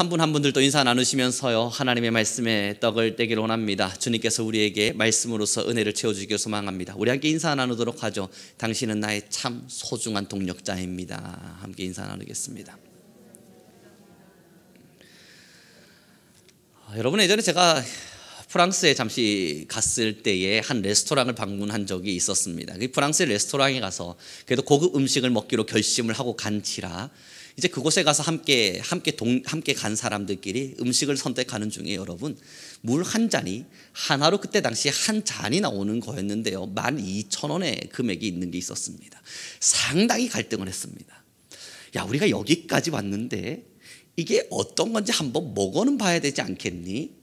한 분 한 분들도 인사 나누시면서요, 하나님의 말씀에 떡을 떼기를 원합니다. 주님께서 우리에게 말씀으로서 은혜를 채워주기를 소망합니다. 우리 함께 인사 나누도록 하죠. 당신은 나의 참 소중한 동력자입니다. 함께 인사 나누겠습니다. 여러분, 예전에 제가 프랑스에 잠시 갔을 때에 한 레스토랑을 방문한 적이 있었습니다. 프랑스의 레스토랑에 가서 그래도 고급 음식을 먹기로 결심을 하고 간지라 이제 그곳에 가서 함께 간 사람들끼리 음식을 선택하는 중에 여러분, 물 한 잔이 하나로 그때 당시에 한 잔이 나오는 거였는데요, 12,000원의 금액이 있는 게 있었습니다. 상당히 갈등을 했습니다. 야, 우리가 여기까지 왔는데 이게 어떤 건지 한번 먹어는 봐야 되지 않겠니?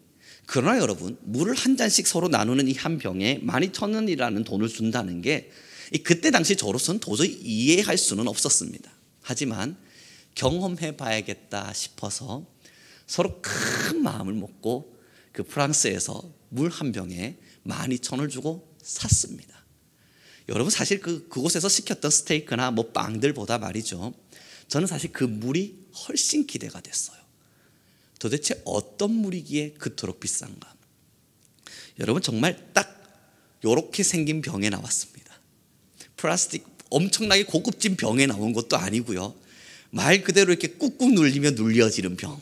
그러나 여러분, 물을 한 잔씩 서로 나누는 이 한 병에 12,000원이라는 돈을 준다는 게 그때 당시 저로서는 도저히 이해할 수는 없었습니다. 하지만 경험해 봐야겠다 싶어서 서로 큰 마음을 먹고 그 프랑스에서 물 한 병에 12,000원을 주고 샀습니다. 여러분, 사실 그곳에서 시켰던 스테이크나 뭐 빵들보다 말이죠, 저는 사실 그 물이 훨씬 기대가 됐어요. 도대체 어떤 물이기에 그토록 비싼가? 여러분, 정말 딱 이렇게 생긴 병에 나왔습니다. 플라스틱 엄청나게 고급진 병에 나온 것도 아니고요, 말 그대로 이렇게 꾹꾹 눌리면 눌려지는 병,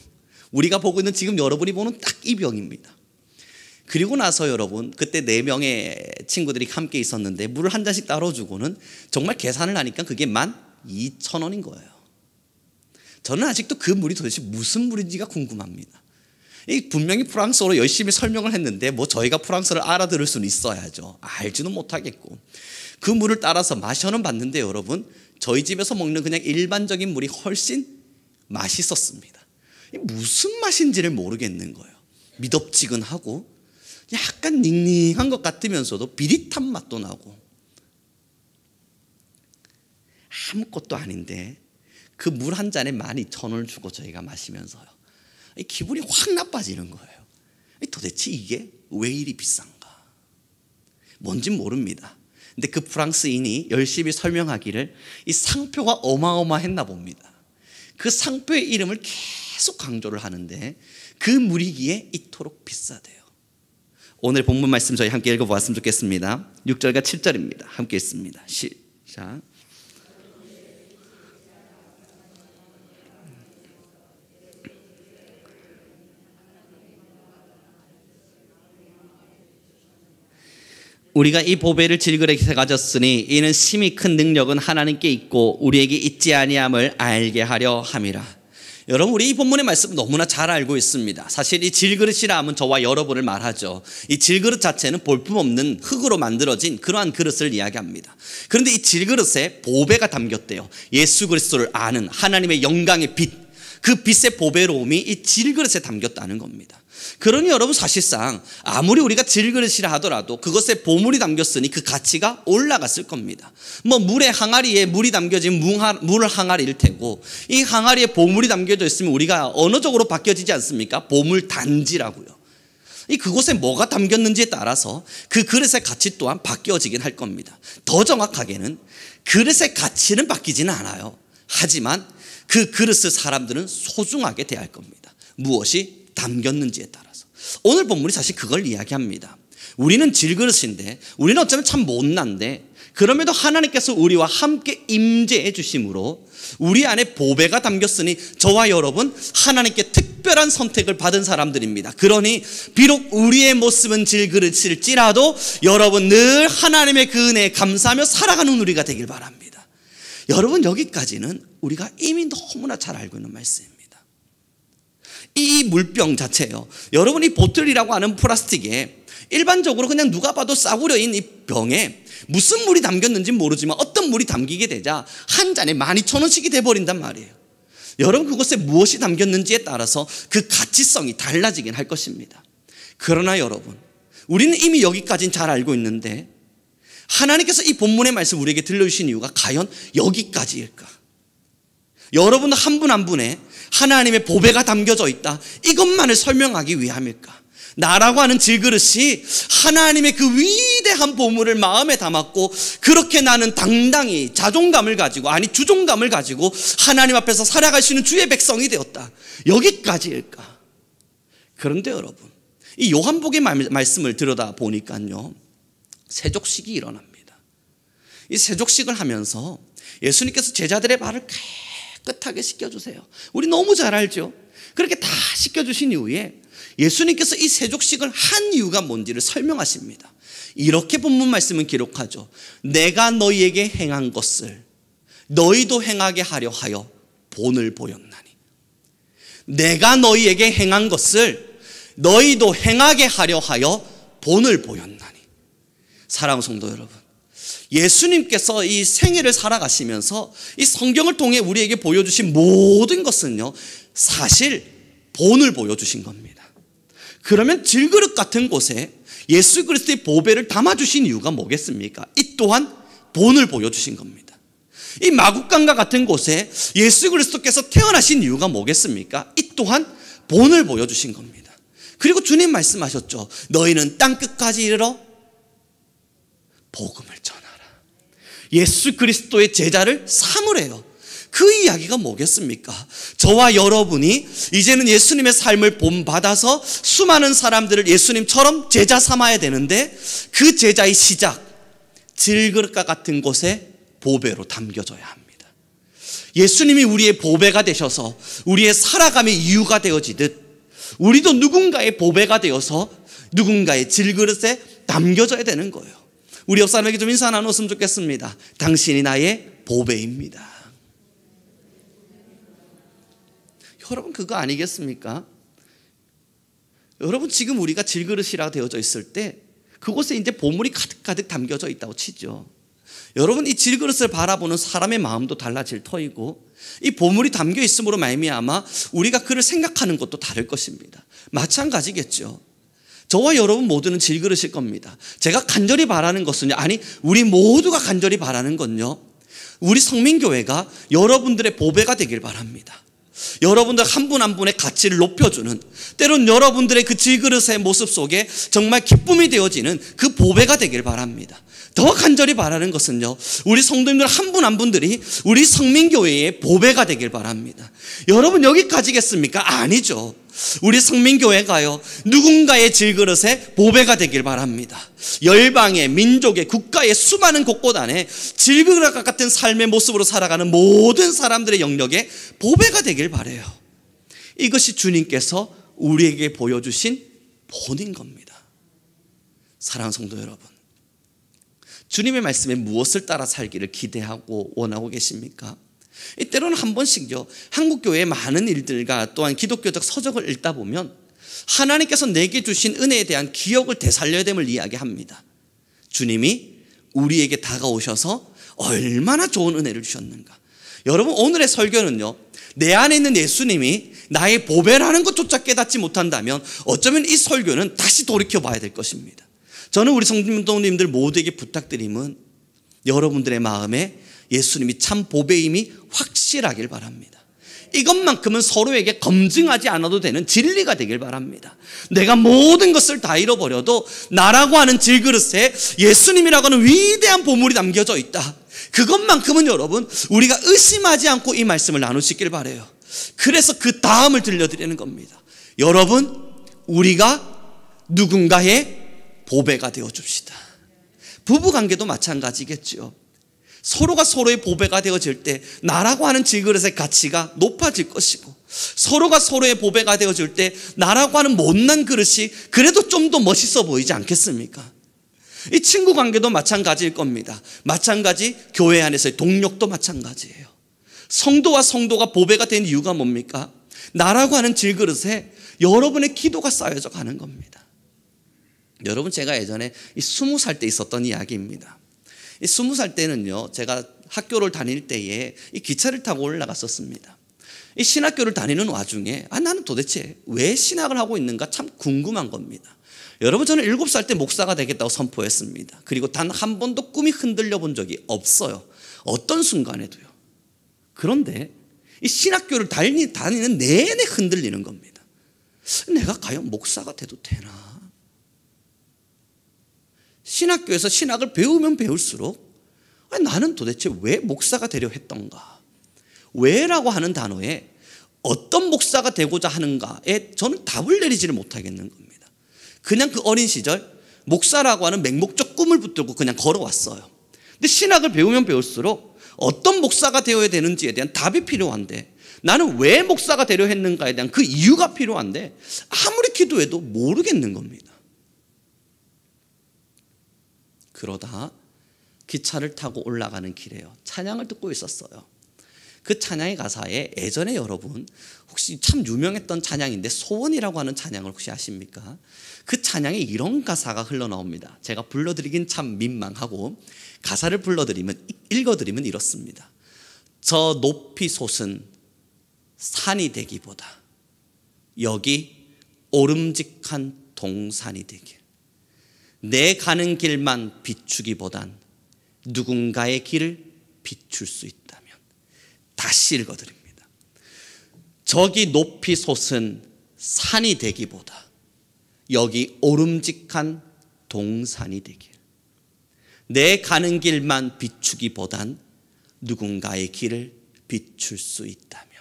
우리가 보고 있는 지금 여러분이 보는 딱 이 병입니다. 그리고 나서 여러분, 그때 4명의 친구들이 함께 있었는데 물을 한 잔씩 따로 주고는 정말 계산을 하니까 그게 12,000원인 거예요. 저는 아직도 그 물이 도대체 무슨 물인지가 궁금합니다. 분명히 프랑스어로 열심히 설명을 했는데 뭐 저희가 프랑스어를 알아들을 수는 있어야죠. 알지는 못하겠고, 그 물을 따라서 마셔는 봤는데 여러분, 저희 집에서 먹는 그냥 일반적인 물이 훨씬 맛있었습니다. 무슨 맛인지를 모르겠는 거예요. 미덥지근하고 약간 닝닝한 것 같으면서도 비릿한 맛도 나고, 아무것도 아닌데 그 물 한 잔에 12,000원을 주고 저희가 마시면서요, 기분이 확 나빠지는 거예요. 도대체 이게 왜 이리 비싼가? 뭔진 모릅니다. 근데 그 프랑스인이 열심히 설명하기를 이 상표가 어마어마했나 봅니다. 그 상표의 이름을 계속 강조를 하는데 그 물이기에 이토록 비싸대요. 오늘 본문 말씀 저희 함께 읽어보았으면 좋겠습니다. 6절과 7절입니다. 함께 읽습니다. 시작. 우리가 이 보배를 질그릇에 가졌으니 이는 심히 큰 능력은 하나님께 있고 우리에게 있지 아니함을 알게 하려 함이라. 여러분, 우리 이 본문의 말씀 너무나 잘 알고 있습니다. 사실 이 질그릇이라 하면 저와 여러분을 말하죠. 이 질그릇 자체는 볼품없는 흙으로 만들어진 그러한 그릇을 이야기합니다. 그런데 이 질그릇에 보배가 담겼대요. 예수 그리스도를 아는 하나님의 영광의 빛, 그 빛의 보배로움이 이 질그릇에 담겼다는 겁니다. 그러니 여러분, 사실상 아무리 우리가 질그릇이라 하더라도 그것에 보물이 담겼으니 그 가치가 올라갔을 겁니다. 뭐 물의 항아리에 물이 담겨진 물 항아리일 테고, 이 항아리에 보물이 담겨져 있으면 우리가 언어적으로 바뀌어지지 않습니까? 보물 단지라고요. 그곳에 뭐가 담겼는지에 따라서 그 그릇의 가치 또한 바뀌어지긴 할 겁니다. 더 정확하게는 그릇의 가치는 바뀌지는 않아요. 하지만 그 그릇을 사람들은 소중하게 대할 겁니다. 무엇이 담겼는지에 따라서. 오늘 본문이 사실 그걸 이야기합니다. 우리는 질그릇인데, 우리는 어쩌면 참 못난데, 그럼에도 하나님께서 우리와 함께 임재해 주심으로 우리 안에 보배가 담겼으니 저와 여러분 하나님께 특별한 선택을 받은 사람들입니다. 그러니 비록 우리의 모습은 질그릇일지라도 여러분 늘 하나님의 그 은혜에 감사하며 살아가는 우리가 되길 바랍니다. 여러분, 여기까지는 우리가 이미 너무나 잘 알고 있는 말씀입니다. 이 물병 자체요, 여러분, 이 보틀이라고 하는 플라스틱에 일반적으로 그냥 누가 봐도 싸구려인 이 병에 무슨 물이 담겼는지 모르지만 어떤 물이 담기게 되자 한 잔에 12,000원씩이 돼버린단 말이에요. 여러분, 그것에 무엇이 담겼는지에 따라서 그 가치성이 달라지긴 할 것입니다. 그러나 여러분, 우리는 이미 여기까지는 잘 알고 있는데 하나님께서 이 본문의 말씀 우리에게 들려주신 이유가 과연 여기까지일까? 여러분 한 분 한 분에 하나님의 보배가 담겨져 있다, 이것만을 설명하기 위함일까? 나라고 하는 질그릇이 하나님의 그 위대한 보물을 마음에 담았고, 그렇게 나는 당당히 자존감을 가지고, 아니 주존감을 가지고 하나님 앞에서 살아갈 수 있는 주의 백성이 되었다. 여기까지일까? 그런데 여러분, 이 요한복음의 말씀을 들여다보니까요, 세족식이 일어납니다. 이 세족식을 하면서 예수님께서 제자들의 발을 깨끗하게 씻겨주세요. 우리 너무 잘 알죠? 그렇게 다 씻겨주신 이후에 예수님께서 이 세족식을 한 이유가 뭔지를 설명하십니다. 이렇게 본문 말씀은 기록하죠. 내가 너희에게 행한 것을 너희도 행하게 하려 하여 본을 보였나니. 내가 너희에게 행한 것을 너희도 행하게 하려 하여 본을 보였나니. 사랑하는 성도 여러분, 예수님께서 이 생애를 살아가시면서 이 성경을 통해 우리에게 보여주신 모든 것은요, 사실 본을 보여주신 겁니다. 그러면 질그릇 같은 곳에 예수 그리스도의 보배를 담아주신 이유가 뭐겠습니까? 이 또한 본을 보여주신 겁니다. 이 마구간과 같은 곳에 예수 그리스도께서 태어나신 이유가 뭐겠습니까? 이 또한 본을 보여주신 겁니다. 그리고 주님 말씀하셨죠. 너희는 땅끝까지 이르러 복음을 전하라. 예수 그리스도의 제자를 삼으래요. 그 이야기가 뭐겠습니까? 저와 여러분이 이제는 예수님의 삶을 본받아서 수많은 사람들을 예수님처럼 제자 삼아야 되는데, 그 제자의 시작, 질그릇과 같은 곳에 보배로 담겨져야 합니다. 예수님이 우리의 보배가 되셔서 우리의 살아감의 이유가 되어지듯, 우리도 누군가의 보배가 되어서 누군가의 질그릇에 담겨져야 되는 거예요. 우리 옆 사람에게 좀 인사 나눴으면 좋겠습니다. 당신이 나의 보배입니다. 여러분, 그거 아니겠습니까? 여러분, 지금 우리가 질그릇이라 되어져 있을 때 그곳에 이제 보물이 가득가득 담겨져 있다고 치죠. 여러분, 이 질그릇을 바라보는 사람의 마음도 달라질 터이고, 이 보물이 담겨 있음으로 말미암아 우리가 그를 생각하는 것도 다를 것입니다. 마찬가지겠죠. 저와 여러분 모두는 질그릇일 겁니다. 제가 간절히 바라는 것은요, 아니 우리 모두가 간절히 바라는 건요, 우리 성민교회가 여러분들의 보배가 되길 바랍니다. 여러분들 한 분 한 분의 가치를 높여주는, 때론 여러분들의 그 질그릇의 모습 속에 정말 기쁨이 되어지는 그 보배가 되길 바랍니다. 더 간절히 바라는 것은요, 우리 성도님들 한 분 한 분들이 우리 성민교회의 보배가 되길 바랍니다. 여러분, 여기까지겠습니까? 아니죠. 우리 성민교회가요, 누군가의 질그릇에 보배가 되길 바랍니다. 열방의, 민족의, 국가의 수많은 곳곳 안에 질그릇과 같은 삶의 모습으로 살아가는 모든 사람들의 영역에 보배가 되길 바라요. 이것이 주님께서 우리에게 보여주신 본인 겁니다. 사랑하는 성도 여러분, 주님의 말씀에 무엇을 따라 살기를 기대하고 원하고 계십니까? 때로는 한 번씩요, 한국교회의 많은 일들과 또한 기독교적 서적을 읽다 보면 하나님께서 내게 주신 은혜에 대한 기억을 되살려야 됨을 이야기합니다. 주님이 우리에게 다가오셔서 얼마나 좋은 은혜를 주셨는가. 여러분, 오늘의 설교는요, 내 안에 있는 예수님이 나의 보배라는 것조차 깨닫지 못한다면 어쩌면 이 설교는 다시 돌이켜봐야 될 것입니다. 저는 우리 성도님들 모두에게 부탁드림은 여러분들의 마음에 예수님이 참 보배임이 확실하길 바랍니다. 이것만큼은 서로에게 검증하지 않아도 되는 진리가 되길 바랍니다. 내가 모든 것을 다 잃어버려도 나라고 하는 질그릇에 예수님이라고 하는 위대한 보물이 담겨져 있다. 그것만큼은 여러분, 우리가 의심하지 않고 이 말씀을 나눌 수 있길 바라요. 그래서 그 다음을 들려드리는 겁니다. 여러분, 우리가 누군가의 보배가 되어줍시다. 부부관계도 마찬가지겠죠. 서로가 서로의 보배가 되어질 때 나라고 하는 질그릇의 가치가 높아질 것이고, 서로가 서로의 보배가 되어질 때 나라고 하는 못난 그릇이 그래도 좀 더 멋있어 보이지 않겠습니까? 이 친구 관계도 마찬가지일 겁니다. 마찬가지, 교회 안에서의 동력도 마찬가지예요. 성도와 성도가 보배가 된 이유가 뭡니까? 나라고 하는 질그릇에 여러분의 기도가 쌓여져 가는 겁니다. 여러분, 제가 예전에 20살 때 있었던 이야기입니다. 20살 때는요, 제가 학교를 다닐 때에 이 기차를 타고 올라갔었습니다. 이 신학교를 다니는 와중에 나는 도대체 왜 신학을 하고 있는가 참 궁금한 겁니다. 여러분, 저는 7살 때 목사가 되겠다고 선포했습니다. 그리고 단 한 번도 꿈이 흔들려 본 적이 없어요. 어떤 순간에도요. 그런데 이 신학교를 다니는 내내 흔들리는 겁니다. 내가 과연 목사가 돼도 되나? 신학교에서 신학을 배우면 배울수록 나는 도대체 왜 목사가 되려 했던가? 왜라고 하는 단어에 어떤 목사가 되고자 하는가에 저는 답을 내리지를 못하겠는 겁니다. 그냥 그 어린 시절 목사라고 하는 맹목적 꿈을 붙들고 그냥 걸어왔어요. 근데 신학을 배우면 배울수록 어떤 목사가 되어야 되는지에 대한 답이 필요한데, 나는 왜 목사가 되려 했는가에 대한 그 이유가 필요한데 아무리 기도해도 모르겠는 겁니다. 그러다 기차를 타고 올라가는 길에요, 찬양을 듣고 있었어요. 그 찬양의 가사에 예전에 여러분 혹시 참 유명했던 찬양인데 소원이라고 하는 찬양을 혹시 아십니까? 그 찬양에 이런 가사가 흘러나옵니다. 제가 불러드리긴 참 민망하고 가사를 읽어드리면 이렇습니다. 저 높이 솟은 산이 되기보다 여기 오름직한 동산이 되길, 내 가는 길만 비추기보단 누군가의 길을 비출 수 있다면. 다시 읽어드립니다. 저기 높이 솟은 산이 되기보다 여기 오름직한 동산이 되길, 내 가는 길만 비추기보단 누군가의 길을 비출 수 있다면.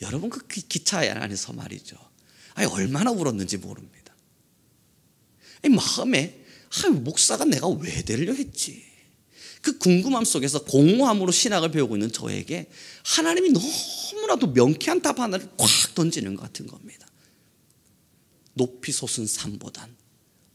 여러분 그 기차 안에서 말이죠, 얼마나 울었는지 모릅니다. 마음에 목사가 내가 왜 되려 했지? 그 궁금함 속에서 공허함으로 신학을 배우고 있는 저에게 하나님이 너무나도 명쾌한 답 하나를 꽉 던지는 것 같은 겁니다. 높이 솟은 산보단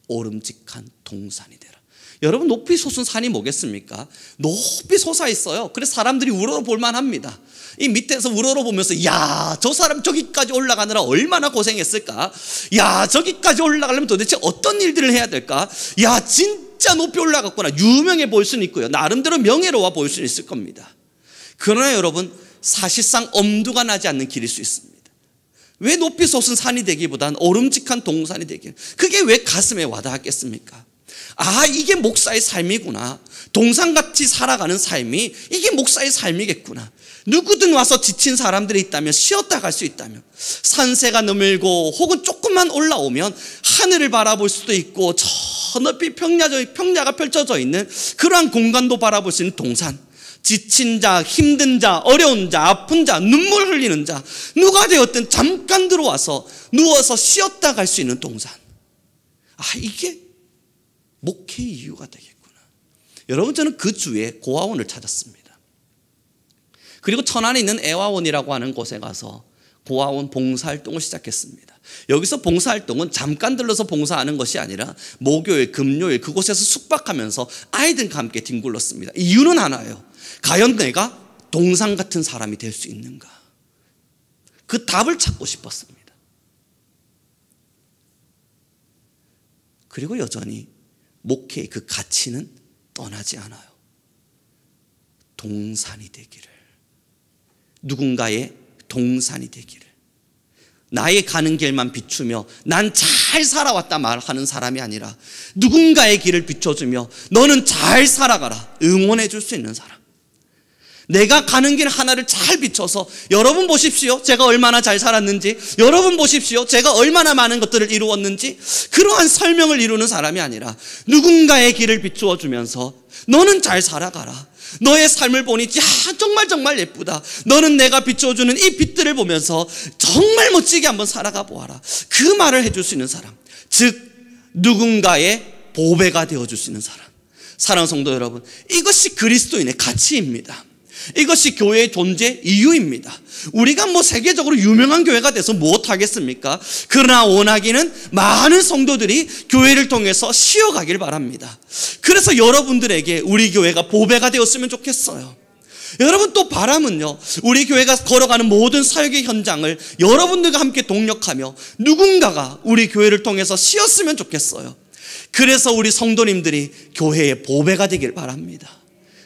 오름직한 동산이 되라. 여러분 높이 솟은 산이 뭐겠습니까? 높이 솟아 있어요. 그래서 사람들이 우러러볼 만합니다. 이 밑에서 우러러보면서 야, 저 사람 저기까지 올라가느라 얼마나 고생했을까? 야, 저기까지 올라가려면 도대체 어떤 일들을 해야 될까? 야, 진짜 높이 올라갔구나. 유명해 보일 수는 있고요, 나름대로 명예로워 보일 수는 있을 겁니다. 그러나 여러분 사실상 엄두가 나지 않는 길일 수 있습니다. 왜 높이 솟은 산이 되기보단 오름직한 동산이 되길, 그게 왜 가슴에 와닿았겠습니까? 이게 목사의 삶이구나. 동산같이 살아가는 삶이 이게 목사의 삶이겠구나. 누구든 와서 지친 사람들이 있다면 쉬었다 갈 수 있다면, 산세가 너밀고 혹은 조금만 올라오면 하늘을 바라볼 수도 있고 저 높이 평야가 펼쳐져 있는 그러한 공간도 바라볼 수 있는 동산, 지친 자, 힘든 자, 어려운 자, 아픈 자, 눈물 흘리는 자, 누가 되었든 잠깐 들어와서 누워서 쉬었다 갈 수 있는 동산. 이게 목회의 이유가 되겠구나. 여러분 저는 그 주에 고아원을 찾았습니다. 그리고 천안에 있는 애화원이라고 하는 곳에 가서 고아원 봉사활동을 시작했습니다. 여기서 봉사활동은 잠깐 들러서 봉사하는 것이 아니라 목요일, 금요일 그곳에서 숙박하면서 아이들과 함께 뒹굴렀습니다. 이유는 하나예요. 과연 내가 동산 같은 사람이 될 수 있는가? 그 답을 찾고 싶었습니다. 그리고 여전히 목회의 그 가치는 떠나지 않아요. 동산이 되기를, 누군가의 동산이 되기를, 나의 가는 길만 비추며 난 잘 살아왔다 말하는 사람이 아니라 누군가의 길을 비춰주며 너는 잘 살아가라 응원해 줄 수 있는 사람, 내가 가는 길 하나를 잘 비춰서 여러분 보십시오, 제가 얼마나 잘 살았는지, 여러분 보십시오, 제가 얼마나 많은 것들을 이루었는지, 그러한 설명을 이루는 사람이 아니라 누군가의 길을 비추어 주면서 너는 잘 살아가라, 너의 삶을 보니 정말 예쁘다, 너는 내가 비춰주는 이 빛들을 보면서 정말 멋지게 한번 살아가 보아라, 그 말을 해줄 수 있는 사람, 즉 누군가의 보배가 되어줄 수 있는 사람. 사랑하는 성도 여러분, 이것이 그리스도인의 가치입니다. 이것이 교회의 존재 이유입니다. 우리가 세계적으로 유명한 교회가 돼서 무엇하겠습니까? 그러나 원하기는 많은 성도들이 교회를 통해서 쉬어가길 바랍니다. 그래서 여러분들에게 우리 교회가 보배가 되었으면 좋겠어요. 여러분 또 바람은요, 우리 교회가 걸어가는 모든 사역의 현장을 여러분들과 함께 동력하며 누군가가 우리 교회를 통해서 쉬었으면 좋겠어요. 그래서 우리 성도님들이 교회의 보배가 되길 바랍니다.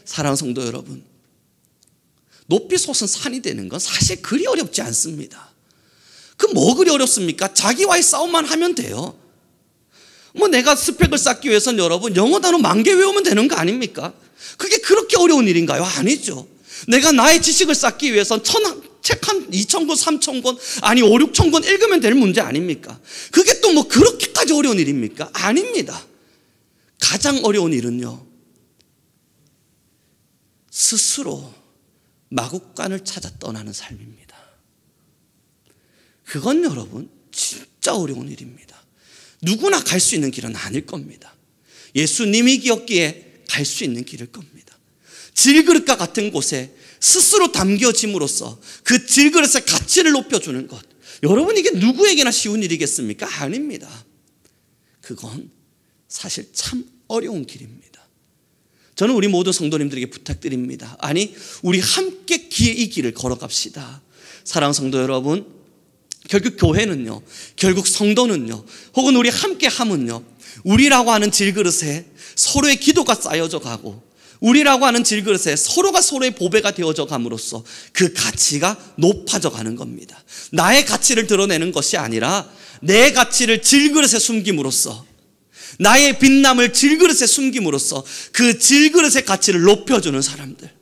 사랑하는 성도 여러분, 높이 솟은 산이 되는 건 사실 그리 어렵지 않습니다. 뭐 그리 어렵습니까? 자기와의 싸움만 하면 돼요. 내가 스펙을 쌓기 위해서는 여러분 영어 단어 10,000개 외우면 되는 거 아닙니까? 그게 그렇게 어려운 일인가요? 아니죠. 내가 나의 지식을 쌓기 위해서는 책 한 2,000권, 3,000권, 아니 5, 6,000권 읽으면 될 문제 아닙니까? 그게 또 뭐 그렇게까지 어려운 일입니까? 아닙니다. 가장 어려운 일은요, 스스로 마국간을 찾아 떠나는 삶입니다. 그건 여러분 진짜 어려운 일입니다. 누구나 갈 수 있는 길은 아닐 겁니다. 예수님이 기었기에 갈 수 있는 길일 겁니다. 질그릇과 같은 곳에 스스로 담겨짐으로써 그 질그릇의 가치를 높여주는 것, 여러분 이게 누구에게나 쉬운 일이겠습니까? 아닙니다. 그건 사실 참 어려운 길입니다. 저는 우리 모든 성도님들에게 부탁드립니다. 아니, 우리 함께 이 길을 걸어갑시다. 사랑하는 성도 여러분, 결국 교회는요, 결국 성도는요, 혹은 우리 함께 함은요, 우리라고 하는 질그릇에 서로의 기도가 쌓여져 가고, 우리라고 하는 질그릇에 서로가 서로의 보배가 되어져 감으로써 그 가치가 높아져 가는 겁니다. 나의 가치를 드러내는 것이 아니라 내 가치를 질그릇에 숨김으로써, 나의 빛남을 질그릇에 숨김으로써 그 질그릇의 가치를 높여주는 사람들,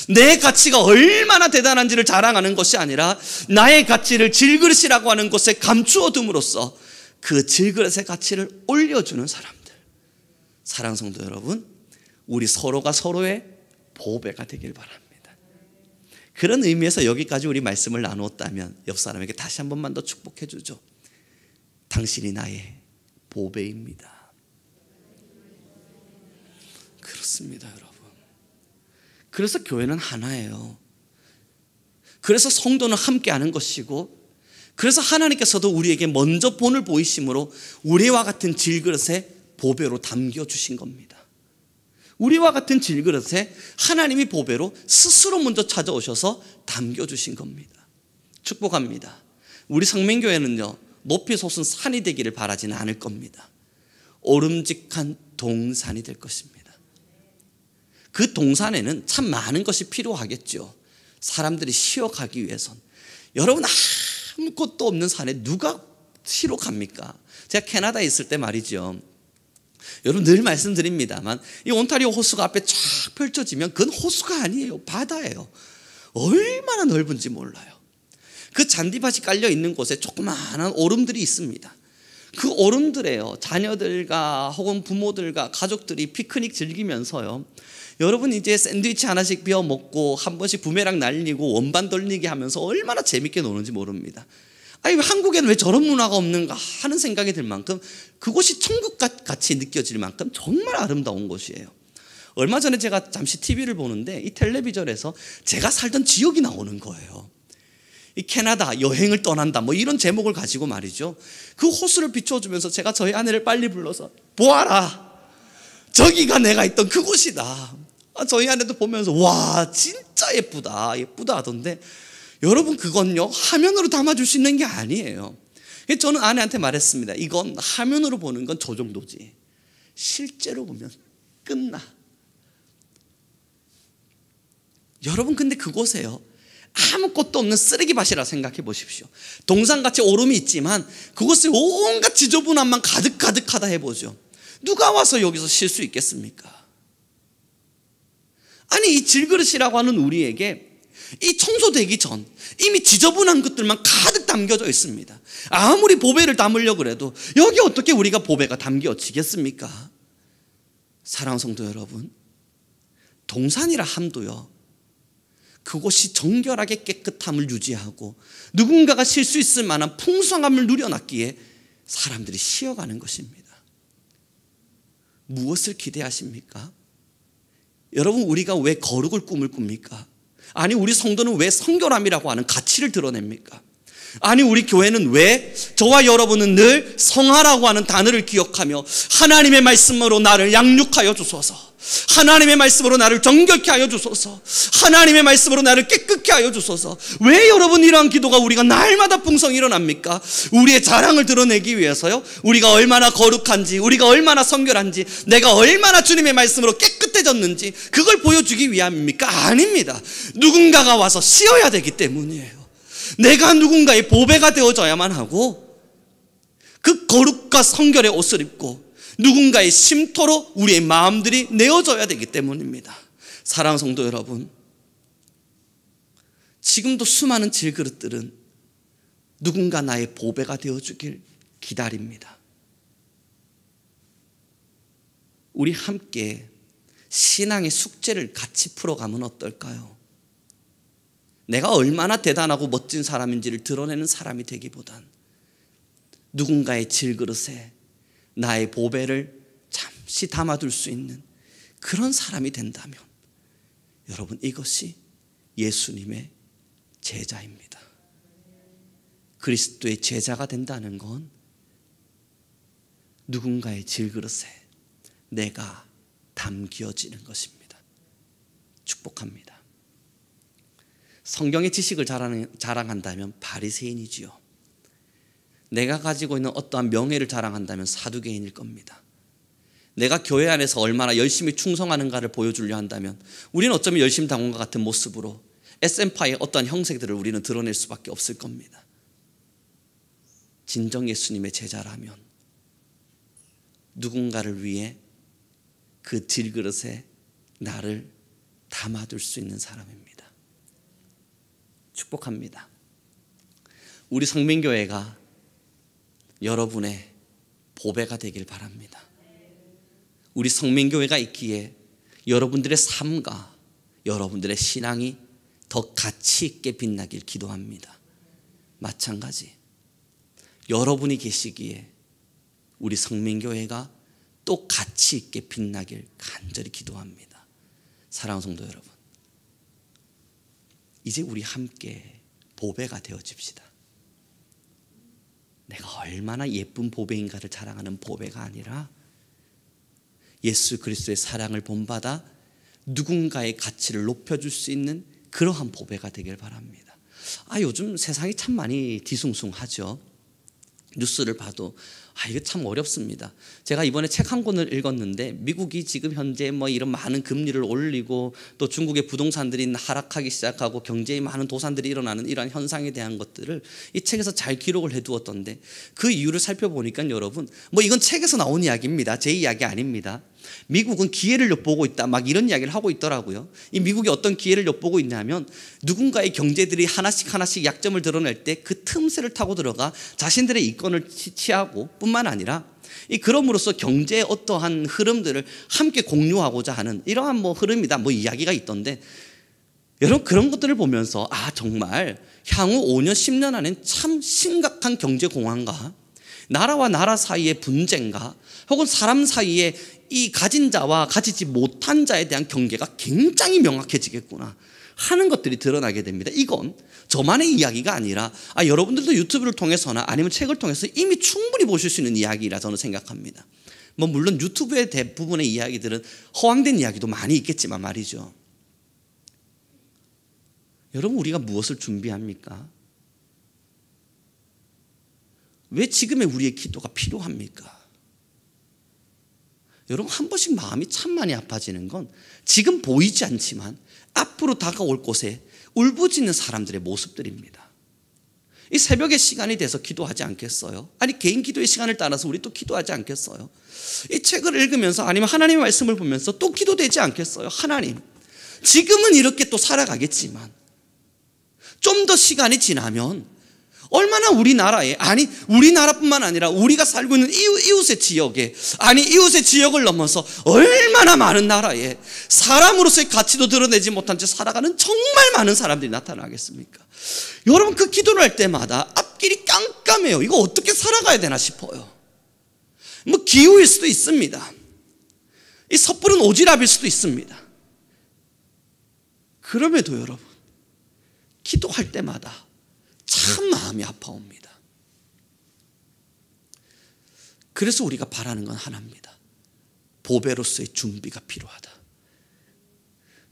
내 가치가 얼마나 대단한지를 자랑하는 것이 아니라 나의 가치를 질그릇이라고 하는 것에 감추어 둠으로써 그 질그릇의 가치를 올려주는 사람들. 사랑하는 성도 여러분, 우리 서로가 서로의 보배가 되길 바랍니다. 그런 의미에서 여기까지 우리 말씀을 나누었다면 옆 사람에게 다시 한 번만 더 축복해 주죠. 당신이 나의 보배입니다. 그렇습니다, 여러분. 그래서 교회는 하나예요. 그래서 성도는 함께하는 것이고, 그래서 하나님께서도 우리에게 먼저 본을 보이심으로 우리와 같은 질그릇에 보배로 담겨주신 겁니다. 우리와 같은 질그릇에 하나님이 보배로 스스로 먼저 찾아오셔서 담겨주신 겁니다. 축복합니다. 우리 성민교회는요, 높이 솟은 산이 되기를 바라지는 않을 겁니다. 오름직한 동산이 될 것입니다. 그 동산에는 참 많은 것이 필요하겠죠. 사람들이 쉬어가기 위해선. 여러분, 아무것도 없는 산에 누가 쉬러 갑니까? 제가 캐나다에 있을 때 말이죠, 여러분 늘 말씀드립니다만 이 온타리오 호수가 앞에 쫙 펼쳐지면 그건 호수가 아니에요. 바다예요. 얼마나 넓은지 몰라요. 그 잔디밭이 깔려 있는 곳에 조그마한 오름들이 있습니다. 그 오름들에요, 자녀들과 혹은 부모들과 가족들이 피크닉 즐기면서요, 여러분 이제 샌드위치 하나씩 비워 먹고 한 번씩 부메랑 날리고 원반 돌리기 하면서 얼마나 재밌게 노는지 모릅니다. 아니, 한국에는 왜 저런 문화가 없는가 하는 생각이 들 만큼 그곳이 천국같이 느껴질 만큼 정말 아름다운 곳이에요. 얼마 전에 제가 잠시 TV를 보는데 이 텔레비전에서 제가 살던 지역이 나오는 거예요. 이 캐나다 여행을 떠난다 뭐 이런 제목을 가지고 말이죠, 그 호수를 비춰주면서 제가 저희 아내를 빨리 불러서 보아라, 저기가 내가 있던 그곳이다. 저희 아내도 보면서 와 진짜 예쁘다 하던데, 여러분 그건요 화면으로 담아줄 수 있는 게 아니에요. 저는 아내한테 말했습니다. 이건 화면으로 보는 건 저 정도지 실제로 보면 끝나. 여러분 근데 그곳에요, 아무것도 없는 쓰레기밭이라 생각해 보십시오. 동산같이 오름이 있지만 그곳에 온갖 지저분함만 가득하다 해보죠. 누가 와서 여기서 쉴 수 있겠습니까? 아니, 이 질그릇이라고 하는 우리에게 이 청소되기 전 이미 지저분한 것들만 가득 담겨져 있습니다. 아무리 보배를 담으려고 해도 여기 어떻게 우리가 보배가 담겨지겠습니까? 사랑하는 성도 여러분, 동산이라 함도요, 그곳이 정결하게 깨끗함을 유지하고 누군가가 쉴 수 있을 만한 풍성함을 누려놨기에 사람들이 쉬어가는 것입니다. 무엇을 기대하십니까? 여러분, 우리가 왜 거룩을 꿈을 꿉니까? 아니, 우리 성도는 왜 성결함이라고 하는 가치를 드러냅니까? 아니, 우리 교회는 왜 저와 여러분은 늘 성화라고 하는 단어를 기억하며 하나님의 말씀으로 나를 양육하여 주소서, 하나님의 말씀으로 나를 정결케 하여 주소서, 하나님의 말씀으로 나를 깨끗게 하여 주소서, 왜 여러분 이러한 기도가 우리가 날마다 풍성히 일어납니까? 우리의 자랑을 드러내기 위해서요. 우리가 얼마나 거룩한지, 우리가 얼마나 성결한지, 내가 얼마나 주님의 말씀으로 깨끗해졌는지 그걸 보여주기 위함입니까? 아닙니다. 누군가가 와서 쉬어야 되기 때문이에요. 내가 누군가의 보배가 되어져야만 하고 그 거룩과 성결의 옷을 입고 누군가의 쉼터로 우리의 마음들이 내어져야 되기 때문입니다. 사랑하는 성도 여러분, 지금도 수많은 질그릇들은 누군가 나의 보배가 되어주길 기다립니다. 우리 함께 신앙의 숙제를 같이 풀어가면 어떨까요? 내가 얼마나 대단하고 멋진 사람인지를 드러내는 사람이 되기보단 누군가의 질그릇에 나의 보배를 잠시 담아둘 수 있는 그런 사람이 된다면 여러분, 이것이 예수님의 제자입니다. 그리스도의 제자가 된다는 건 누군가의 질그릇에 내가 담겨지는 것입니다. 축복합니다. 성경의 지식을 자랑한다면 바리새인이지요. 내가 가지고 있는 어떠한 명예를 자랑한다면 사두개인일 겁니다. 내가 교회 안에서 얼마나 열심히 충성하는가를 보여주려 한다면 우리는 어쩌면 열심당원과 같은 모습으로 SM파의 어떠한 형색들을 우리는 드러낼 수밖에 없을 겁니다. 진정 예수님의 제자라면 누군가를 위해 그 질그릇에 나를 담아둘 수 있는 사람입니다. 축복합니다. 우리 성민교회가 여러분의 보배가 되길 바랍니다. 우리 성민교회가 있기에 여러분들의 삶과 여러분들의 신앙이 더 가치 있게 빛나길 기도합니다. 마찬가지 여러분이 계시기에 우리 성민교회가 또 가치 있게 빛나길 간절히 기도합니다. 사랑하는 성도 여러분, 이제 우리 함께 보배가 되어집시다. 내가 얼마나 예쁜 보배인가를 자랑하는 보배가 아니라 예수 그리스도의 사랑을 본받아 누군가의 가치를 높여줄 수 있는 그러한 보배가 되길 바랍니다. 요즘 세상이 참 많이 뒤숭숭하죠. 뉴스를 봐도 이거 참 어렵습니다. 제가 이번에 책 한 권을 읽었는데 미국이 지금 현재 이런 많은 금리를 올리고 또 중국의 부동산들이 하락하기 시작하고 경제에 많은 도산들이 일어나는 이러한 현상에 대한 것들을 이 책에서 잘 기록을 해두었던데 그 이유를 살펴보니까 여러분 이건 책에서 나온 이야기입니다. 제 이야기 아닙니다. 미국은 기회를 엿보고 있다 이런 이야기를 하고 있더라고요. 이 미국이 어떤 기회를 엿보고 있냐면 누군가의 경제들이 하나씩 약점을 드러낼 때 그 틈새를 타고 들어가 자신들의 이권을 취하고 뿐만 아니라 그럼으로써 경제의 어떠한 흐름들을 함께 공유하고자 하는 이러한 흐름이다 이야기가 있던데, 여러분 그런 것들을 보면서 정말 향후 5년 10년 안엔 참 심각한 경제 공황과 나라와 나라 사이의 분쟁과 혹은 사람 사이에 이 가진 자와 가지지 못한 자에 대한 경계가 굉장히 명확해지겠구나 하는 것들이 드러나게 됩니다. 이건 저만의 이야기가 아니라 여러분들도 유튜브를 통해서나 아니면 책을 통해서 이미 충분히 보실 수 있는 이야기라 저는 생각합니다. 물론 유튜브의 대부분의 이야기들은 허황된 이야기도 많이 있겠지만 말이죠. 여러분, 우리가 무엇을 준비합니까? 왜 지금의 우리의 기도가 필요합니까? 여러분, 한 번씩 마음이 참 많이 아파지는 건 지금 보이지 않지만 앞으로 다가올 곳에 울부짖는 사람들의 모습들입니다. 이 새벽의 시간이 돼서 기도하지 않겠어요? 개인 기도의 시간을 따라서 우리 또 기도하지 않겠어요? 이 책을 읽으면서 아니면 하나님의 말씀을 보면서 또 기도되지 않겠어요? 하나님, 지금은 이렇게 또 살아가겠지만 좀 더 시간이 지나면 얼마나 우리나라에, 우리나라뿐만 아니라 우리가 살고 있는 이웃의 지역에, 이웃의 지역을 넘어서 얼마나 많은 나라에 사람으로서의 가치도 드러내지 못한 채 살아가는 정말 많은 사람들이 나타나겠습니까? 여러분, 그 기도를 할 때마다 앞길이 깜깜해요. 이거 어떻게 살아가야 되나 싶어요. 기후일 수도 있습니다. 이 섣부른 오지랖일 수도 있습니다. 그럼에도 여러분, 기도할 때마다 참 마음이 아파옵니다. 그래서 우리가 바라는 건 하나입니다. 보배로서의 준비가 필요하다.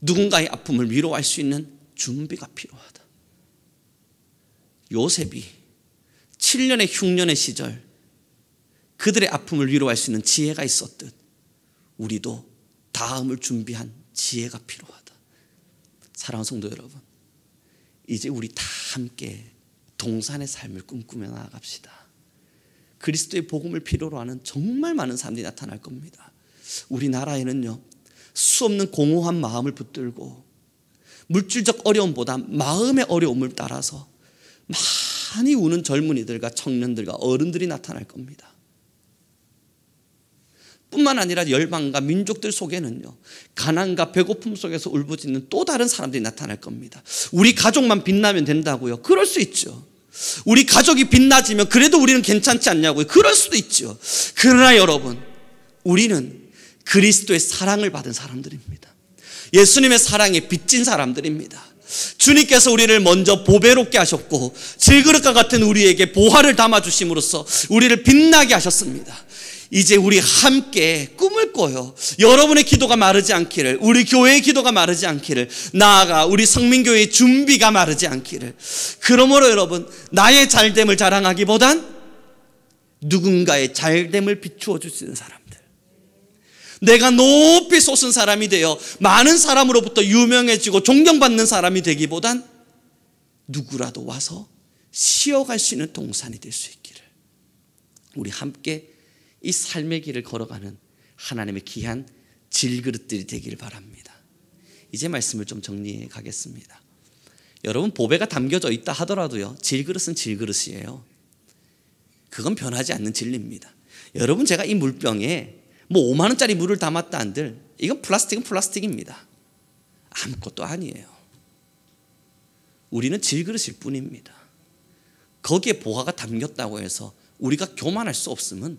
누군가의 아픔을 위로할 수 있는 준비가 필요하다. 요셉이 7년의 흉년의 시절 그들의 아픔을 위로할 수 있는 지혜가 있었듯 우리도 다음을 준비한 지혜가 필요하다. 사랑하는 성도 여러분, 이제 우리 다 함께 동산의 삶을 꿈꾸며 나아갑시다. 그리스도의 복음을 필요로 하는 정말 많은 사람들이 나타날 겁니다. 우리나라에는요, 수없는 공허한 마음을 붙들고 물질적 어려움보다 마음의 어려움을 따라서 많이 우는 젊은이들과 청년들과 어른들이 나타날 겁니다. 뿐만 아니라 열방과 민족들 속에는요, 가난과 배고픔 속에서 울부짖는 또 다른 사람들이 나타날 겁니다. 우리 가족만 빛나면 된다고요? 그럴 수 있죠. 우리 가족이 빛나지면 그래도 우리는 괜찮지 않냐고요? 그럴 수도 있죠. 그러나 여러분, 우리는 그리스도의 사랑을 받은 사람들입니다. 예수님의 사랑에 빚진 사람들입니다. 주님께서 우리를 먼저 보배롭게 하셨고 질그릇과 같은 우리에게 보화를 담아주심으로써 우리를 빛나게 하셨습니다. 이제 우리 함께 꿈을 꿔요. 여러분의 기도가 마르지 않기를, 우리 교회의 기도가 마르지 않기를, 나아가 우리 성민교회의 준비가 마르지 않기를. 그러므로 여러분, 나의 잘됨을 자랑하기보단 누군가의 잘됨을 비추어 줄 수 있는 사람들, 내가 높이 솟은 사람이 되어 많은 사람으로부터 유명해지고 존경받는 사람이 되기보단 누구라도 와서 쉬어갈 수 있는 동산이 될 수 있기를, 우리 함께 이 삶의 길을 걸어가는 하나님의 귀한 질그릇들이 되기를 바랍니다. 이제 말씀을 좀 정리해 가겠습니다. 여러분, 보배가 담겨져 있다 하더라도요, 질그릇은 질그릇이에요. 그건 변하지 않는 진리입니다. 여러분, 제가 이 물병에 뭐 5만 원짜리 물을 담았다 한들 이건 플라스틱은 플라스틱입니다. 아무것도 아니에요. 우리는 질그릇일 뿐입니다. 거기에 보화가 담겼다고 해서 우리가 교만할 수 없음은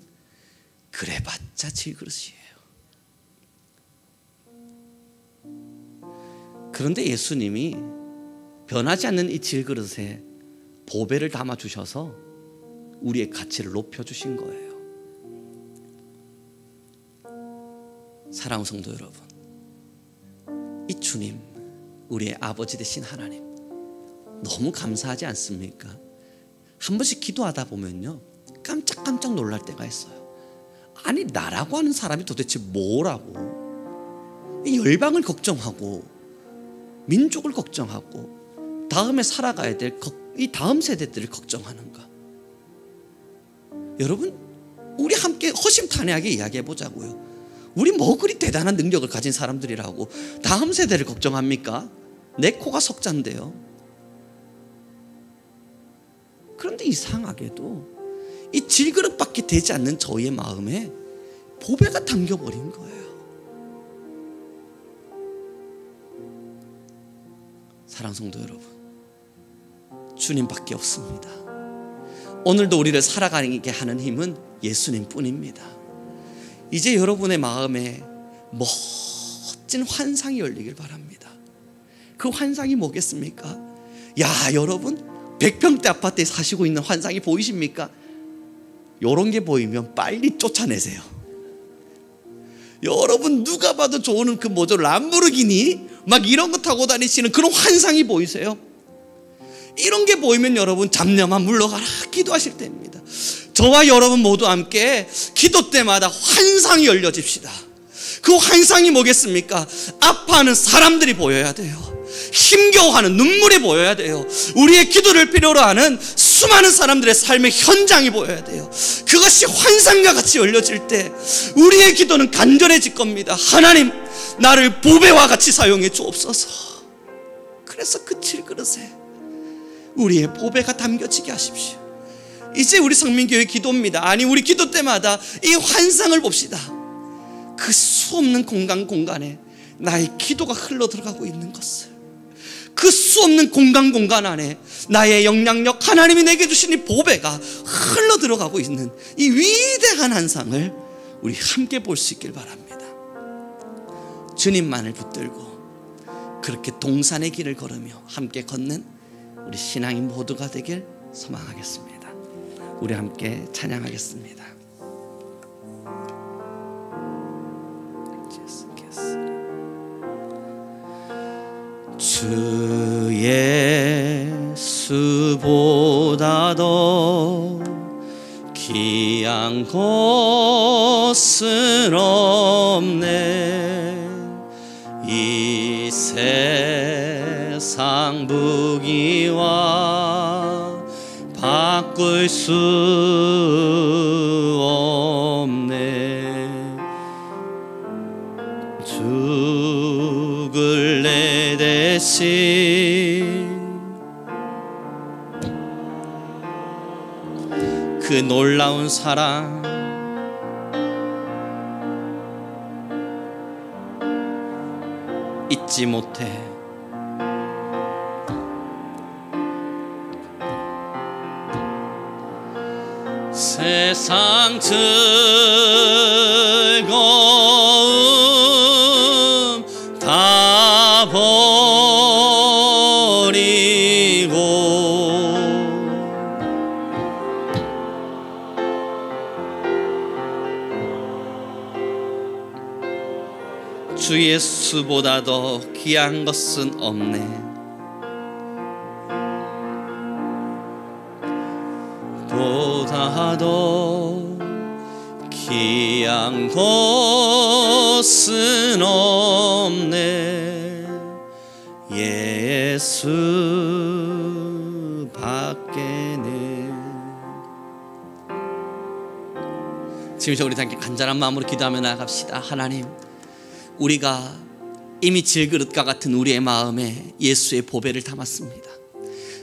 그래봤자 질그릇이에요. 그런데 예수님이 변하지 않는 이 질그릇에 보배를 담아주셔서 우리의 가치를 높여주신 거예요. 사랑하는 성도 여러분, 이 주님, 우리의 아버지 되신 하나님, 너무 감사하지 않습니까? 한 번씩 기도하다 보면요, 깜짝깜짝 놀랄 때가 있어요. 아니, 나라고 하는 사람이 도대체 뭐라고 이 열방을 걱정하고 민족을 걱정하고 다음에 살아가야 될 이 다음 세대들을 걱정하는가? 여러분, 우리 함께 허심탄회하게 이야기해 보자고요. 우리 뭐 그리 대단한 능력을 가진 사람들이라고 다음 세대를 걱정합니까? 내 코가 석잔데요. 그런데 이상하게도 이 질그릇밖에 되지 않는 저희의 마음에 보배가 담겨버린 거예요. 사랑하는 성도 여러분, 주님밖에 없습니다. 오늘도 우리를 살아가게 하는 힘은 예수님 뿐입니다. 이제 여러분의 마음에 멋진 환상이 열리길 바랍니다. 그 환상이 뭐겠습니까? 야, 여러분, 100평대 아파트에 사시고 있는 환상이 보이십니까? 이런 게 보이면 빨리 쫓아내세요. 여러분, 누가 봐도 좋은 그 뭐죠, 람보르기니 막 이런 거 타고 다니시는 그런 환상이 보이세요? 이런 게 보이면 여러분, 잡념아 물러가라 기도하실 때입니다. 저와 여러분 모두 함께 기도 때마다 환상이 열려집시다. 그 환상이 뭐겠습니까? 아파하는 사람들이 보여야 돼요. 힘겨워하는 눈물이 보여야 돼요. 우리의 기도를 필요로 하는 수많은 사람들의 삶의 현장이 보여야 돼요. 그것이 환상과 같이 열려질 때 우리의 기도는 간절해질 겁니다. 하나님, 나를 보배와 같이 사용해 주옵소서. 그래서 그 질그릇에 우리의 보배가 담겨지게 하십시오. 이제 우리 성민교회 기도입니다. 아니, 우리 기도 때마다 이 환상을 봅시다. 그 수없는 공간에 나의 기도가 흘러 들어가고 있는 것을, 그 수없는 공간 안에 나의 영향력, 하나님이 내게 주신 이 보배가 흘러 들어가고 있는 이 위대한 환상을 우리 함께 볼 수 있길 바랍니다. 주님만을 붙들고 그렇게 동산의 길을 걸으며 함께 걷는 우리 신앙인 모두가 되길 소망하겠습니다. 우리 함께 찬양하겠습니다. 주 예수보다 더 귀한 것은 없네. 이 세상 무기와 바꿀 수 없네. 죽을래 대신 하신 그 놀라운 사랑, 잊지 못해. 세상 즐거움 다 버리고 주 예수보다 더 귀한 것은 없네. 보다 더 귀한 것은 없네. 예수 밖에는. 지금 우리 함께 간절한 마음으로 기도하며 나아갑시다. 하나님, 우리가 이미 질그릇과 같은 우리의 마음에 예수의 보배를 담았습니다.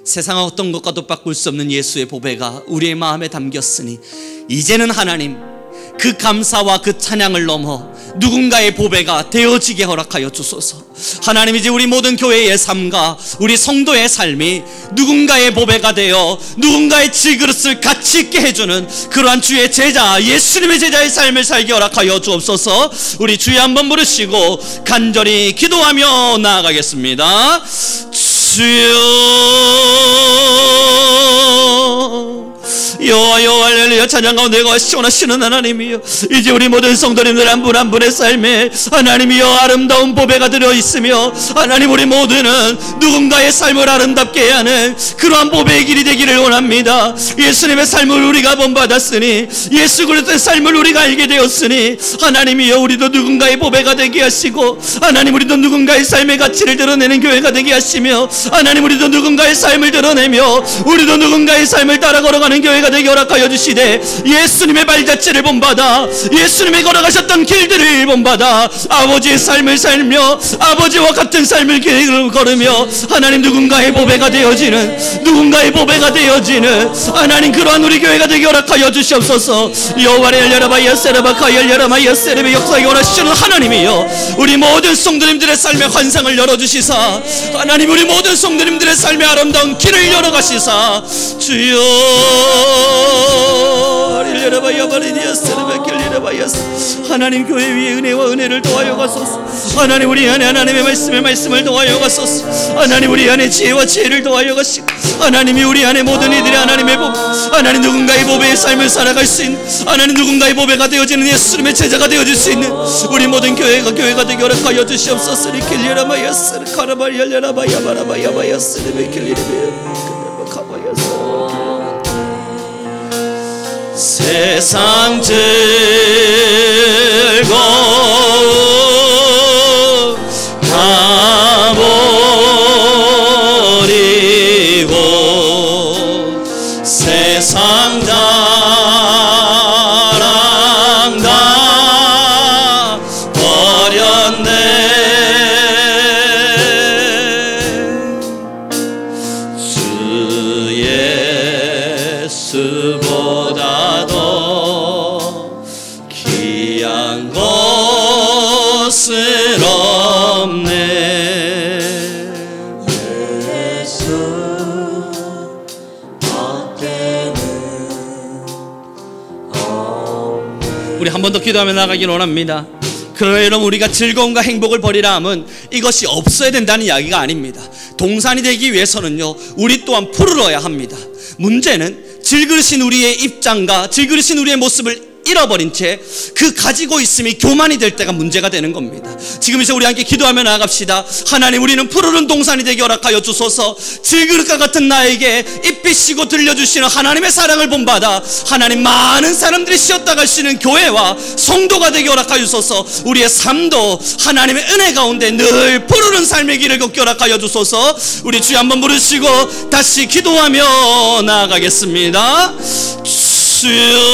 세상 어떤 것과도 바꿀 수 없는 예수의 보배가 우리의 마음에 담겼으니 이제는 하나님, 그 감사와 그 찬양을 넘어 누군가의 보배가 되어지게 허락하여 주소서. 하나님, 이제 우리 모든 교회의 삶과 우리 성도의 삶이 누군가의 보배가 되어 누군가의 질그릇을 가치 있게 해주는 그러한 주의 제자, 예수님의 제자의 삶을 살게 허락하여 주옵소서. 우리 주여 한번 부르시고 간절히 기도하며 나아가겠습니다. 주여, 여호와 여호와 할렐루야. 찬양 가운데 거하시는 하나님이여, 이제 우리 모든 성도님들 한 분 한 분의 삶에 하나님이여 아름다운 보배가 들어있으며 하나님, 우리 모두는 누군가의 삶을 아름답게 하는 그러한 보배의 길이 되기를 원합니다. 예수님의 삶을 우리가 본받았으니, 예수 그리스도의 삶을 우리가 알게 되었으니 하나님이여, 우리도 누군가의 보배가 되게 하시고 하나님, 우리도 누군가의 삶의 가치를 드러내는 교회가 되게 하시며 하나님, 우리도 누군가의 삶을 드러내며 우리도 누군가의 삶을 따라 걸어가는 교회가 되게 허락하여 주시되, 예수님의 발자취를 본받아 예수님이 걸어가셨던 길들을 본받아 아버지의 삶을 살며 아버지와 같은 삶을 걸으며 하나님, 누군가의 보배가 되어지는, 누군가의 보배가 되어지는 하나님, 그러한 우리 교회가 되게 허락하여 주시옵소서. 여호와를 열려라바 야세라바카 열려라마 야세레베 역사에 원하시는 하나님이여, 우리 모든 성도님들의 삶의 환상을 열어주시사 하나님, 우리 모든 성도님들의 삶의 아름다운 길을 열어가시사 주여, 하나님, 교회 위에 은혜와 은혜를 더하여 가소서. 하나님, 우리 안에 하나님의 말씀을 더하여 가소서. 하나님, 우리 안에 지혜와 지혜를 더하여 가시고 하나님이 우리 안에 모든 이들이 하나님의 보배, 하나님, 누군가의 보배의 삶을 살아갈 수 있는 하나님, 누군가의 보배가 되어지는 예수님의 제자가 되어질 수 있는 우리 모든 교회가 되게 허락하여 주시옵소서. 리킬리라마야스 카라바리알라라바야바라바야바야스 리킬리리베 세상 즐거움 다 버리고 세상 자랑 다 버렸네. 주 예수보다 더 귀한 것은 없네. 예수 밖에는 없네. 우리 한 번 더 기도하며 나가길 원합니다. 그러나 여러분, 우리가 즐거움과 행복을 버리라 함은 이것이 없어야 된다는 이야기가 아닙니다. 동산이 되기 위해서는요, 우리 또한 푸르러야 합니다. 문제는 질그릇인 우리의 입장과 질그릇인 우리의 모습을 잃어버린 채 그 가지고 있음이 교만이 될 때가 문제가 되는 겁니다. 지금 이제 우리 함께 기도하며 나아갑시다. 하나님, 우리는 푸르른 동산이 되게 허락하여 주소서. 질그릇과 같은 나에게 입히시고 들려주시는 하나님의 사랑을 본받아 하나님, 많은 사람들이 쉬었다 갈 수 있는 교회와 성도가 되게 허락하여 주소서. 우리의 삶도 하나님의 은혜 가운데 늘 푸르른 삶의 길을 걷게 허락하여 주소서. 우리 주여 한번 부르시고 다시 기도하며 나아가겠습니다. 주여,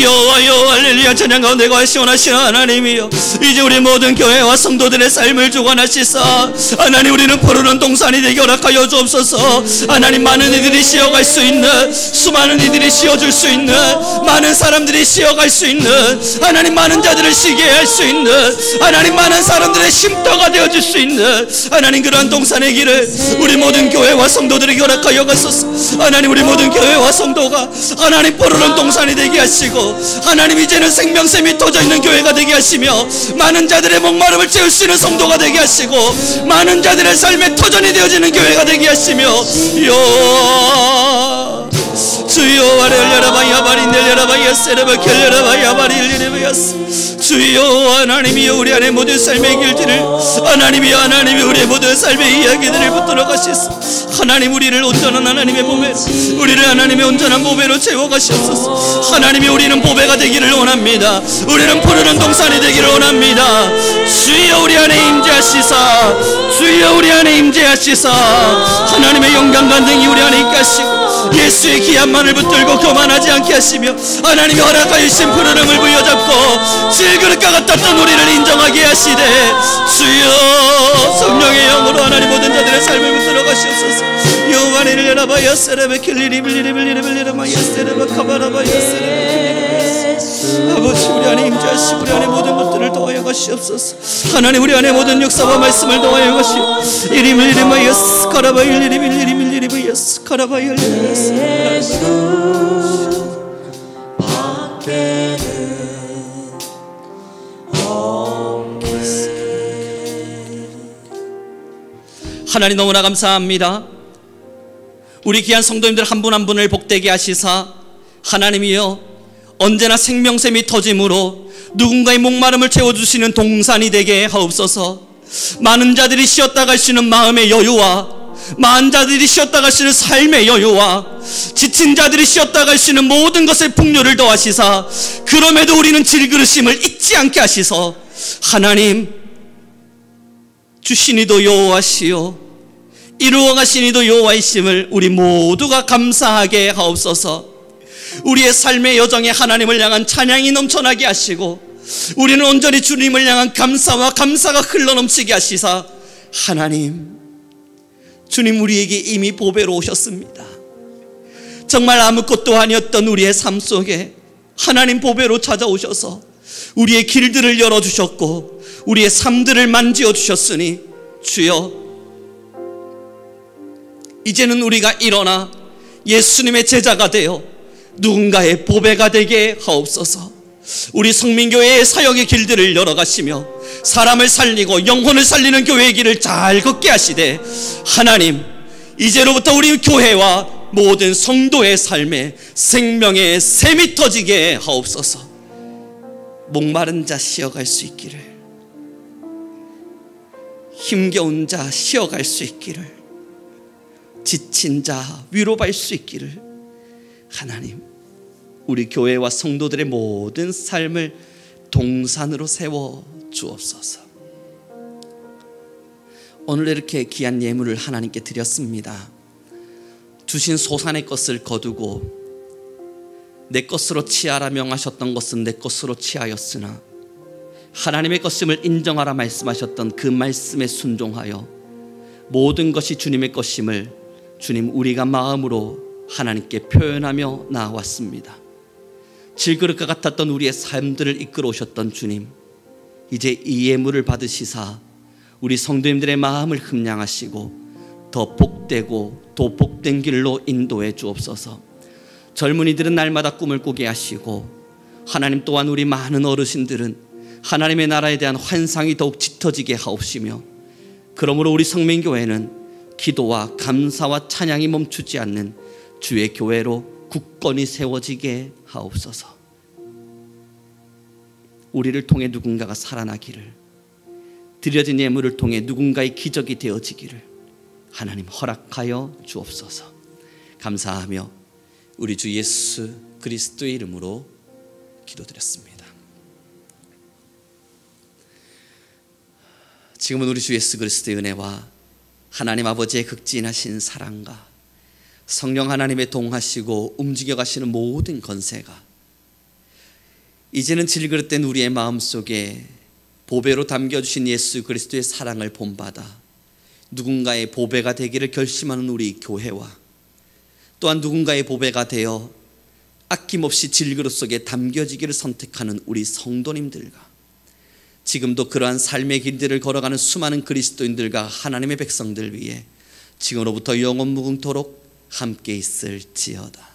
여호와 할렐루야. 찬양 가운데 거하시옵나시는 하나님이여, 이제 우리 모든 교회와 성도들의 삶을 주관하시사 하나님, 우리는 푸르른 동산이 되게 허락하여 주옵소서. 하나님, 많은 이들이 쉬어갈 수 있는, 수많은 이들이 쉬어줄 수 있는, 많은 사람들이 쉬어갈 수 있는, 하나님, 많은 자들을 쉬게 할 수 있는, 하나님, 많은 사람들의 쉼터가 되어줄 수 있는 하나님, 그러한 동산의 길을 우리 모든 교회와 성도들에게 허락하여 가소서. 하나님, 우리 모든 교회와 성도가 하나님 푸르른 동산이 되게 하시고, 하나님, 이제는 생명샘이 터져 있는 교회가 되게 하시며, 많은 자들의 목마름을 채울 수 있는 성도가 되게 하시고, 많은 자들의 삶의 터전이 되어지는 교회가 되게 하시며, 주여 아렐레라바야 바린델레라바야 세레바 켈레라바야 바릴레라바야. 주여 하나님이여, 우리 안에 모든 삶의 길들을 하나님이여, 하나님이 우리의 모든 삶의 이야기들을 붙들어 가시소. 하나님, 우리를 온전한 하나님의 보배로, 우리를 하나님의 온전한 보배로 채워 가시옵소서. 하나님이, 우리는 보배가 되기를 원합니다. 우리는 푸르른 동산이 되기를 원합니다. 주여 우리 안에 임재하시사, 주여 우리 안에 임재하시사, 하나님의 영광과 능이 우리 안에 있게 하시고, 예수의 귀한만을 붙들고 교만하지 않게 하시며, 하나님이 허락하여 주신 푸르름을 부여잡고 질그릇과 같았던 우리를 인정하게 하시되, 주여 성령의 영으로 하나님 모든 자들의 삶을 붙들어 가시옵소서. 여호와를 열어봐야 세레베 킬리리빌리리빌리리빌리리마야 세레베 카바라바야 세레베. 아버지, 우리 안에 임재하시고 우리 안에 모든 것들을 더하여 가시옵소서. 하나님, 우리 안에 모든 역사와 말씀을 더하여 가시오. 이리밀리마야스 카라바일리리빌리리빌리리마야스 카라바일리리마야스. 하나님, 너무나 감사합니다. 우리 귀한 성도님들 한 분 한 분을 복되게 하시사, 하나님이여, 언제나 생명샘이 터짐으로 누군가의 목마름을 채워주시는 동산이 되게 하옵소서. 많은 자들이 쉬었다 갈 수 있는 마음의 여유와, 많은 자들이 쉬었다 갈 수 있는 삶의 여유와, 지친 자들이 쉬었다 갈 수 있는 모든 것의 풍요를 더하시사, 그럼에도 우리는 질그릇임을 잊지 않게 하시서, 하나님, 주시니도 여호와시요 이루어가시니도 여호와이심을 우리 모두가 감사하게 하옵소서. 우리의 삶의 여정에 하나님을 향한 찬양이 넘쳐나게 하시고, 우리는 온전히 주님을 향한 감사와 감사가 흘러넘치게 하시사, 하나님, 주님, 우리에게 이미 보배로 오셨습니다. 정말 아무것도 아니었던 우리의 삶 속에 하나님 보배로 찾아오셔서 우리의 길들을 열어주셨고 우리의 삶들을 만지어 주셨으니, 주여, 이제는 우리가 일어나 예수님의 제자가 되어 누군가의 보배가 되게 하옵소서. 우리 성민교회의 사역의 길들을 열어가시며 사람을 살리고 영혼을 살리는 교회의 길을 잘 걷게 하시되, 하나님, 이제로부터 우리 교회와 모든 성도의 삶에 생명의 샘이 터지게 하옵소서. 목마른 자 쉬어갈 수 있기를, 힘겨운 자 쉬어갈 수 있기를, 지친 자 위로받을 수 있기를, 하나님, 우리 교회와 성도들의 모든 삶을 동산으로 세워 주옵소서. 오늘 이렇게 귀한 예물을 하나님께 드렸습니다. 주신 소산의 것을 거두고 내 것으로 취하라 명하셨던 것은 내 것으로 취하였으나 하나님의 것임을 인정하라 말씀하셨던 그 말씀에 순종하여 모든 것이 주님의 것임을 주님, 우리가 마음으로 하나님께 표현하며 나아왔습니다. 질그릇과 같았던 우리의 삶들을 이끌어 오셨던 주님, 이제 이 예물을 받으시사 우리 성도님들의 마음을 흠량하시고 더 복되고 더 복된 길로 인도해 주옵소서. 젊은이들은 날마다 꿈을 꾸게 하시고, 하나님 또한 우리 많은 어르신들은 하나님의 나라에 대한 환상이 더욱 짙어지게 하옵시며, 그러므로 우리 성민교회는 기도와 감사와 찬양이 멈추지 않는 주의 교회로 굳건히 세워지게 하옵소서. 우리를 통해 누군가가 살아나기를, 드려진 예물을 통해 누군가의 기적이 되어지기를 하나님 허락하여 주옵소서. 감사하며 우리 주 예수 그리스도의 이름으로 기도드렸습니다. 지금은 우리 주 예수 그리스도의 은혜와 하나님 아버지의 극진하신 사랑과 성령 하나님의 동하시고 움직여 가시는 모든 권세가 이제는 질그릇된 우리의 마음속에 보배로 담겨주신 예수 그리스도의 사랑을 본받아 누군가의 보배가 되기를 결심하는 우리 교회와 또한 누군가의 보배가 되어 아낌없이 질그릇 속에 담겨지기를 선택하는 우리 성도님들과 지금도 그러한 삶의 길들을 걸어가는 수많은 그리스도인들과 하나님의 백성들 위해 지금으로부터 영원 무궁토록 함께 있을지어다.